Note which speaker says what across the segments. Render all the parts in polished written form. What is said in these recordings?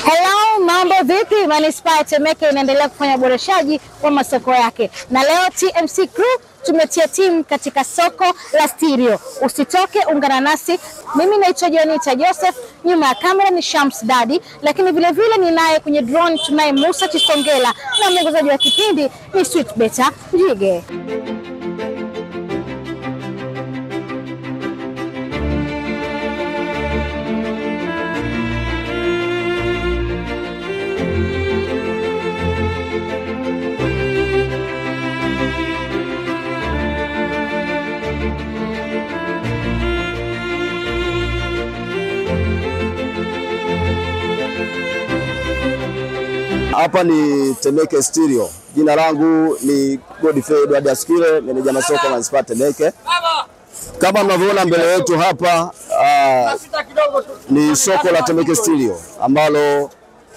Speaker 1: Hello, mambo vipi? Manispaa ya Temeke inaendelea kufanya uboreshaji wa masoko yake. Na leo TMC Crew tumetia timu katika soko la Stereo. Usitoke, ungana nasi. Mimi naitwa Jonita Joseph, nyuma ya kamera ni Shams Daddy, lakini vile vile ninaye kwenye drone tunaye Musa Chisongela na mwongozaji wa kipindi ni Sweet Beta Jige.
Speaker 2: Hapa ni Temeke Stereo. Jina langu ni Godfrey Edward Askile, meneja masoko Manispaa Temeke. Kama mnavyoona mbele yetu hapa ni soko la Temeke Stereo ambalo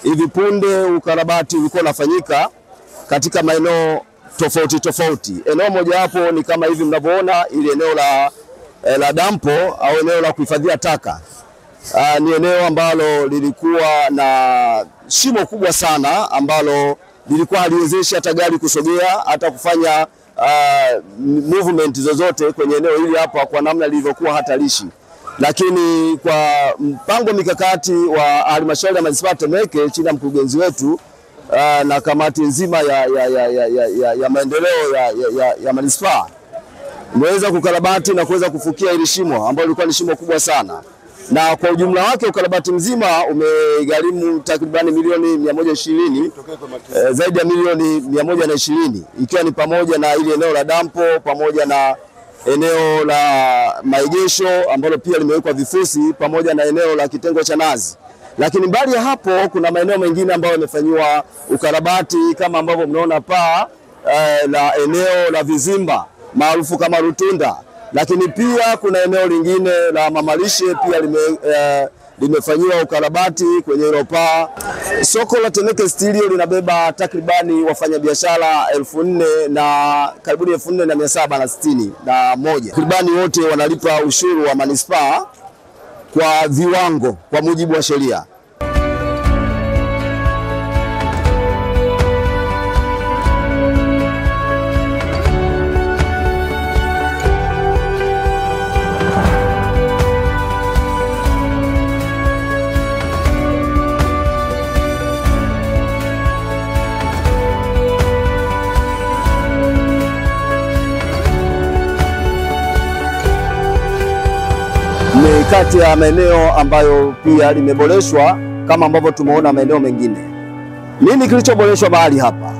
Speaker 2: hivi punde ukarabati ulikuwa unafanyika katika maeneo tofauti tofauti. Eneo moja hapo ni kama hivi mnavyoona, ile eneo la dampo au eneo la kuhifadhia taka. Ni eneo ambalo lilikuwa na shimo kubwa sana ambalo lilikuwa haliwezeshi hata gari kusogea hata kufanya movement zozote kwenye eneo hili hapa kwa namna lilivyokuwa hatarishi. Lakini kwa mpango mikakati wa halmashauri ya Manispaa Temeke chini ya mkurugenzi wetu na kamati nzima ya maendeleo ya manispaa imeweza kukarabati na kuweza kufukia hili shimo ambalo lilikuwa ni shimo kubwa sana. Na kwa ujumla wake ukarabati mzima umegharimu takribani milioni 120, zaidi ya milioni 120, ikiwa ni pamoja na ile eneo la dampo pamoja na eneo la maegesho ambalo pia limewekwa vifusi pamoja na eneo la kitengo cha nazi. Lakini mbali ya hapo kuna maeneo mengine ambayo yamefanywa ukarabati kama ambavyo mnaona paa la eneo la vizimba maarufu kama Rutunda. Lakini pia kuna eneo lingine la mamalishe pia limefanyiwa ukarabati kwenye hilo paa. Soko la Temeke Stereo linabeba takribani wafanyabiashara 4,000 na karibuni 4,761. Takribani wote wanalipa ushuru wa manispaa kwa viwango kwa mujibu wa sheria. Ni kati ya maeneo ambayo pia limeboreshwa kama ambavyo tumeona maeneo mengine. Nini kilichoboreshwa mahali hapa?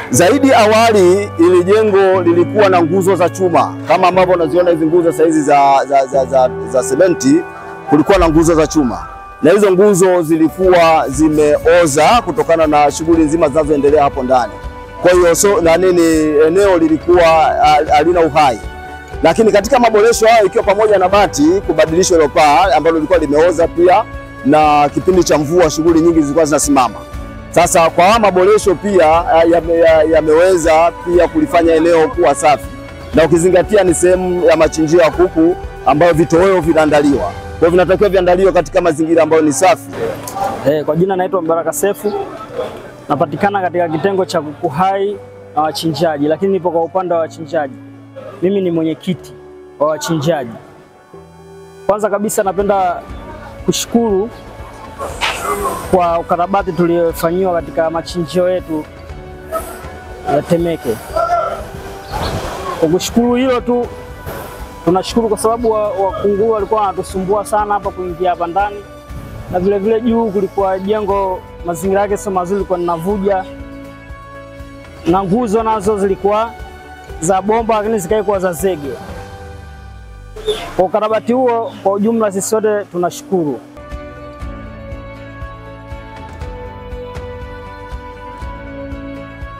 Speaker 2: Zaidi awali ili jengo lilikuwa na nguzo za chuma kama ambavyo unaziona hizi nguzo sasa hizi za sementi, kulikuwa na nguzo za chuma. Na hizo nguzo zilikuwa zimeoza kutokana na shughuli nzima zinazoendelea hapo ndani. Kwa hiyo eneo lilikuwa halina uhai. Lakini katika maboresho hayo ikiwa pamoja na bati kubadilishwa ile paa ambalo lilikuwa limeoza pia, na kipindi cha mvua shughuli nyingi zilikuwa zinasimama. Sasa kwa maboresho pia yameweza pia kulifanya eneo kuwa safi. Na ukizingatia ni sehemu ya machinjio ya kuku ambayo vitoweo vinaandaliwa. Kwa hivyo vinatakiwa viandaliwe katika mazingira ambayo ni safi.
Speaker 3: Kwa jina naitwa Mbaraka Sefu. Napatikana katika kitengo cha kuku hai na wachinjaji, lakini nipo kwa upande wa wachinjaji. Mimi ni mwenyekiti wa wachinjaji. Kwanza kabisa napenda kushukuru kwa ukarabati tuliofanyiwa katika machinjio yetu ya Temeke. Kwa kushukuru hilo tu, tunashukuru kwa sababu wakunguru walikuwa wanatusumbua sana hapa kuingia hapa ndani. Na vile vile juu kulikuwa jengo mazingira yake sio mazuri, kwa ninavuja. Na nguzo nazo zilikuwa za bomba lakini zikaikuwa za zege. Kwa ukarabati huo kwa ujumla sisi sote tunashukuru.